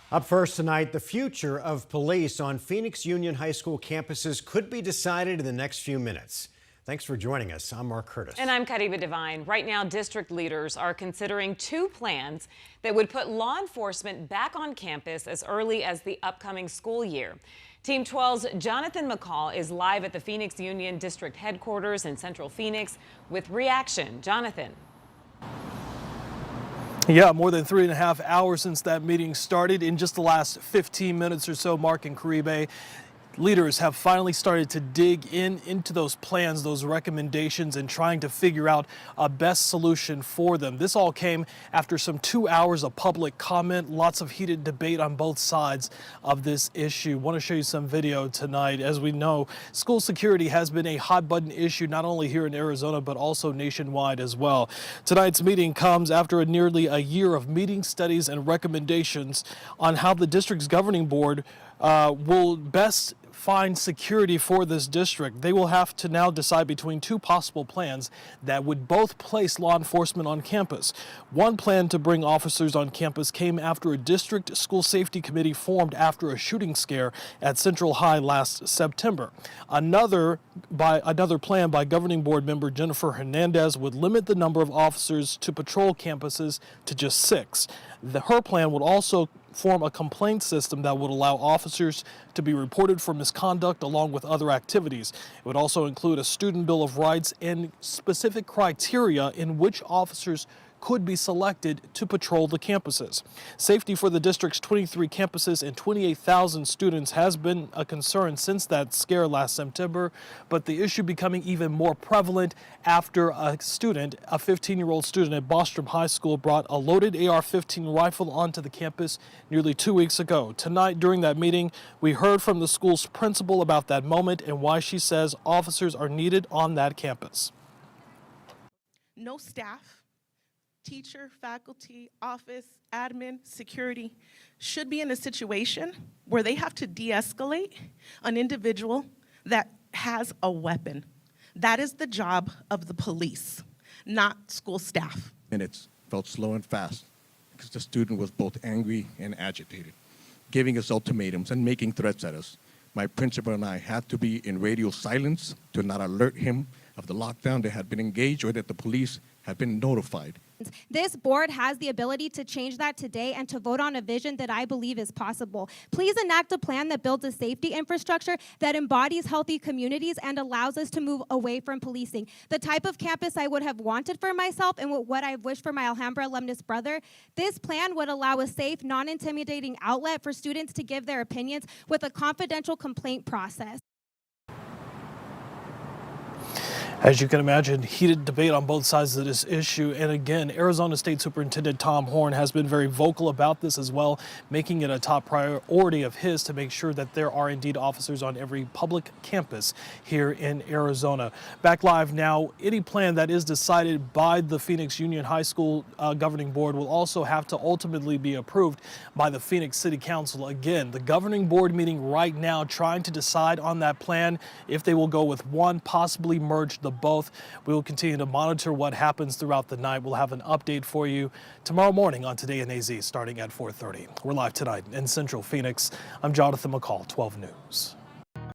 Up first tonight, the future of police on Phoenix Union High School campuses could be decided in the next few minutes. Thanks for joining us. I'm Mark Curtis. And I'm Kadiba Devine. Right now, district leaders are considering two plans that would put law enforcement back on campus as early as the upcoming school year. Team 12's Jonathan McCall is live at the Phoenix Union District headquarters in Central Phoenix with reaction. Jonathan. Yeah, more than 3.5 hours since that meeting started. In just the last 15 minutes or so, Mark and Caribe, leaders have finally started to dig into those plans, those recommendations, and trying to figure out a best solution for them. This all came after some 2 hours of public comment, lots of heated debate on both sides of this issue. Want to show you some video tonight. As we know, school security has been a hot button issue, not only here in Arizona, but also nationwide as well. Tonight's meeting comes after nearly a year of meetings, studies, and recommendations on how the district's governing board will best find security for this district. They will have to now decide between two possible plans that would both place law enforcement on campus. One plan to bring officers on campus came after a district school safety committee formed after a shooting scare at Central High last September. Another plan by governing board member Jennifer Hernandez would limit the number of officers to patrol campuses to just 6. Her plan would also form a complaint system that would allow officers to be reported for misconduct along with other activities. It would also include a student bill of rights and specific criteria in which officers could be selected to patrol the campuses. Safety for the district's 23 campuses and 28,000 students has been a concern since that scare last September, but the issue becoming even more prevalent after a 15-year-old student at Bostrom High School brought a loaded AR-15 rifle onto the campus nearly 2 weeks ago. Tonight, during that meeting, we heard from the school's principal about that moment and why she says officers are needed on that campus. No staff, teacher, faculty, office, admin, security should be in a situation where they have to de-escalate an individual that has a weapon. That is the job of the police, not school staff. Minutes felt slow and fast because the student was both angry and agitated, giving us ultimatums and making threats at us. My principal and I had to be in radio silence to not alert him of the lockdown that had been engaged or that the police had been notified. This board has the ability to change that today and to vote on a vision that I believe is possible. Please enact a plan that builds a safety infrastructure that embodies healthy communities and allows us to move away from policing. The type of campus I would have wanted for myself and what I wish for my Alhambra alumnus brother, this plan would allow a safe, non-intimidating outlet for students to give their opinions with a confidential complaint process. As you can imagine, heated debate on both sides of this issue. And again, Arizona State Superintendent Tom Horne has been very vocal about this as well, making it a top priority of his to make sure that there are indeed officers on every public campus here in Arizona. Back live now, any plan that is decided by the Phoenix Union High School governing board will also have to ultimately be approved by the Phoenix City Council. Again, the governing board meeting right now trying to decide on that plan, if they will go with one, possibly merge the both. We will continue to monitor what happens throughout the night. We'll have an update for you tomorrow morning on Today in AZ starting at 4:30. We're live tonight in Central Phoenix. I'm Jonathan McCall, 12 News.